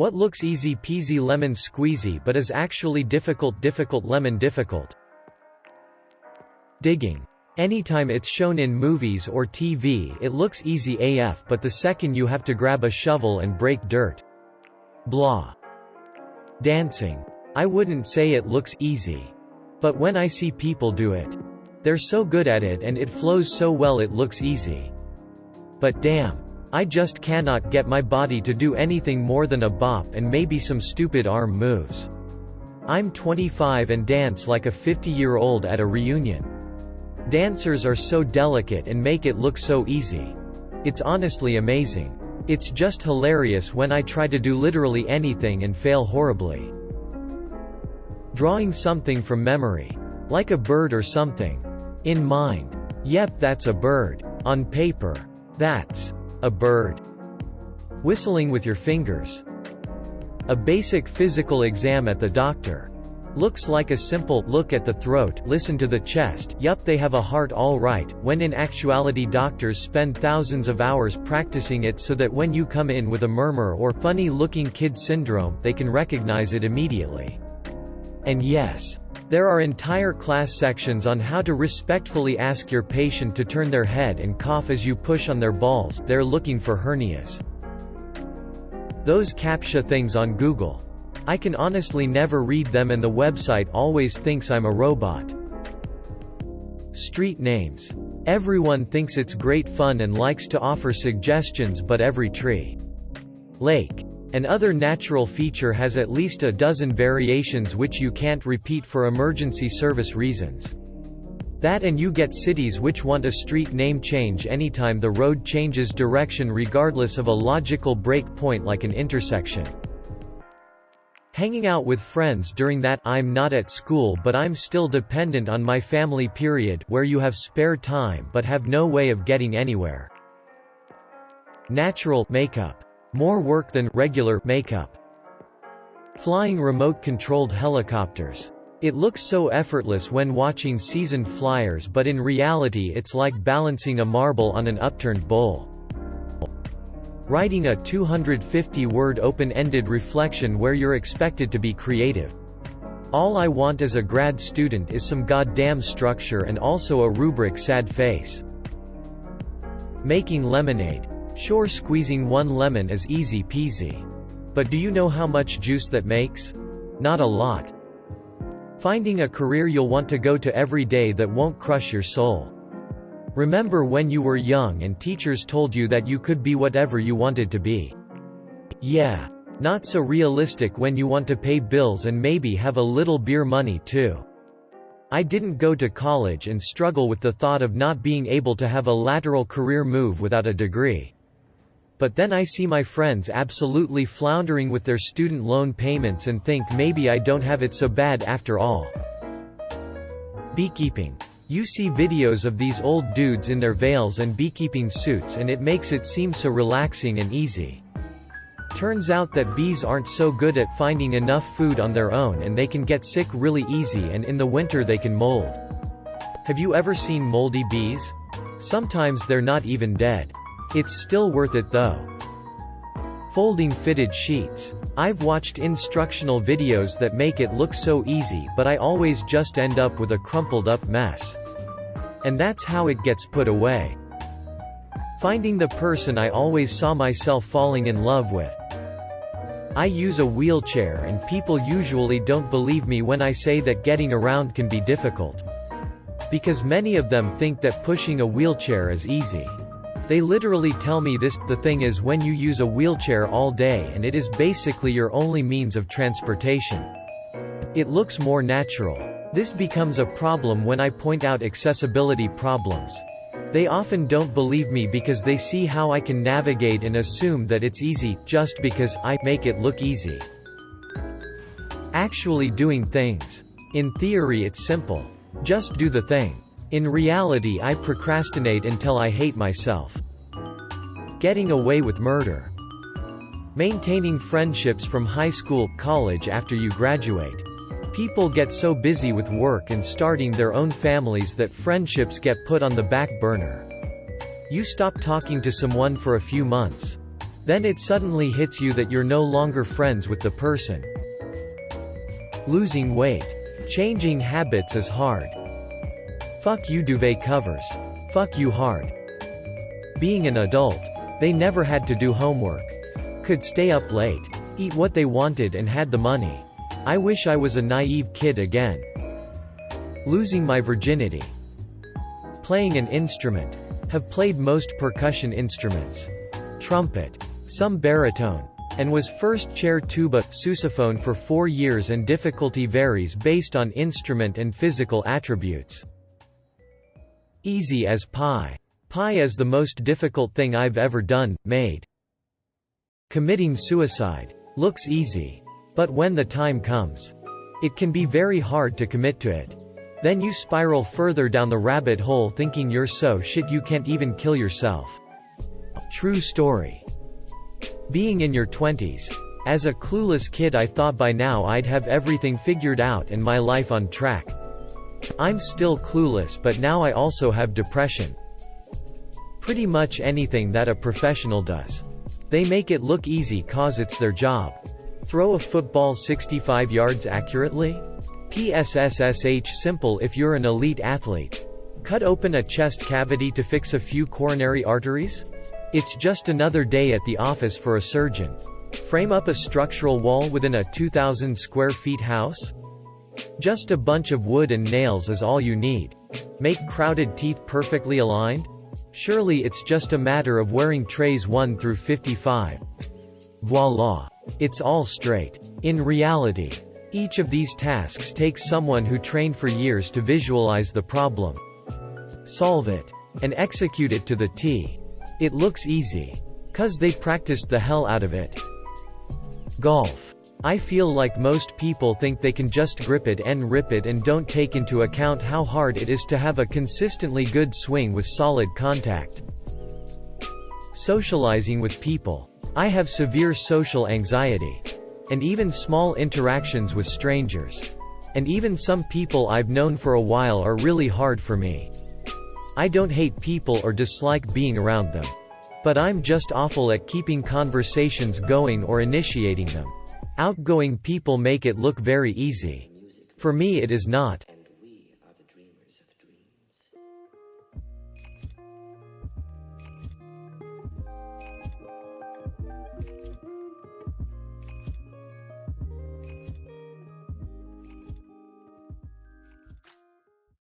What looks easy peasy lemon squeezy but is actually difficult lemon difficult? Digging. Anytime it's shown in movies or TV it looks easy AF, but the second you have to grab a shovel and break dirt. Blah. Dancing. I wouldn't say it looks easy. But when I see people do it, they're so good at it and it flows so well it looks easy. But damn. I just cannot get my body to do anything more than a bop and maybe some stupid arm moves. I'm 25 and dance like a 50-year-old at a reunion. Dancers are so delicate and make it look so easy. It's honestly amazing. It's just hilarious when I try to do literally anything and fail horribly. Drawing something from memory. Like a bird or something. In mind. Yep, that's a bird. On paper. That's a bird. Whistling with your fingers. A basic physical exam at the doctor. Looks like a simple look at the throat, listen to the chest, yup they have a heart all right, when in actuality doctors spend thousands of hours practicing it so that when you come in with a murmur or funny-looking kid syndrome, they can recognize it immediately. And yes, there are entire class sections on how to respectfully ask your patient to turn their head and cough as you push on their balls, they're looking for hernias. Those CAPTCHA things on Google. I can honestly never read them and the website always thinks I'm a robot. Street names. Everyone thinks it's great fun and likes to offer suggestions, but every tree, lake, and other natural feature has at least a dozen variations which you can't repeat for emergency service reasons. That and you get cities which want a street name change anytime the road changes direction regardless of a logical break point like an intersection. Hanging out with friends during that I'm not at school but I'm still dependent on my family period where you have spare time but have no way of getting anywhere. Natural makeup. More work than regular makeup. Flying remote-controlled helicopters. It looks so effortless when watching seasoned flyers but in reality it's like balancing a marble on an upturned bowl. Writing a 250-word open-ended reflection where you're expected to be creative. All I want as a grad student is some goddamn structure and also a rubric sad face. Making lemonade. Sure, squeezing one lemon is easy peasy. But do you know how much juice that makes? Not a lot. Finding a career you'll want to go to every day that won't crush your soul. Remember when you were young and teachers told you that you could be whatever you wanted to be? Yeah. Not so realistic when you want to pay bills and maybe have a little beer money too. I didn't go to college and struggle with the thought of not being able to have a lateral career move without a degree. But then I see my friends absolutely floundering with their student loan payments and think maybe I don't have it so bad after all. Beekeeping. You see videos of these old dudes in their veils and beekeeping suits and it makes it seem so relaxing and easy. Turns out that bees aren't so good at finding enough food on their own and they can get sick really easy and in the winter they can mold. Have you ever seen moldy bees? Sometimes they're not even dead. It's still worth it though. Folding fitted sheets. I've watched instructional videos that make it look so easy but I always just end up with a crumpled up mess. And that's how it gets put away. Finding the person I always saw myself falling in love with. I use a wheelchair and people usually don't believe me when I say that getting around can be difficult. Because many of them think that pushing a wheelchair is easy. They literally tell me this. The thing is, when you use a wheelchair all day and it is basically your only means of transportation, it looks more natural. This becomes a problem when I point out accessibility problems. They often don't believe me because they see how I can navigate and assume that it's easy, just because I make it look easy. Actually doing things. In theory it's simple. Just do the thing. In reality I procrastinate until I hate myself. Getting away with murder. Maintaining friendships from high school, college after you graduate. People get so busy with work and starting their own families that friendships get put on the back burner. You stop talking to someone for a few months. Then it suddenly hits you that you're no longer friends with the person. Losing weight. Changing habits is hard. Fuck you duvet covers. Fuck you hard. Being an adult. They never had to do homework. Could stay up late. Eat what they wanted and had the money. I wish I was a naive kid again. Losing my virginity. Playing an instrument. Have played most percussion instruments. Trumpet. Some baritone. And was first chair tuba, sousaphone for 4 years, and difficulty varies based on instrument and physical attributes. Easy as pie. Pie is the most difficult thing I've ever done, made. Committing suicide. Looks easy. But when the time comes, it can be very hard to commit to it. Then you spiral further down the rabbit hole thinking you're so shit you can't even kill yourself. True story. Being in your 20s. As a clueless kid I thought by now I'd have everything figured out and my life on track. I'm still clueless, but now I also have depression. Pretty much anything that a professional does. They make it look easy cause it's their job. Throw a football 65 yards accurately? PSSSH simple if you're an elite athlete. Cut open a chest cavity to fix a few coronary arteries? It's just another day at the office for a surgeon. Frame up a structural wall within a 2,000 square feet house? Just a bunch of wood and nails is all you need. Make crowded teeth perfectly aligned? Surely it's just a matter of wearing trays 1 through 55. Voila. It's all straight. In reality, each of these tasks takes someone who trained for years to visualize the problem, solve it, and execute it to the T. It looks easy. 'Cause they practiced the hell out of it. Golf. I feel like most people think they can just grip it and rip it and don't take into account how hard it is to have a consistently good swing with solid contact. Socializing with people. I have severe social anxiety. And even small interactions with strangers. And even some people I've known for a while are really hard for me. I don't hate people or dislike being around them. But I'm just awful at keeping conversations going or initiating them. Outgoing people make it look very easy. For me it is not.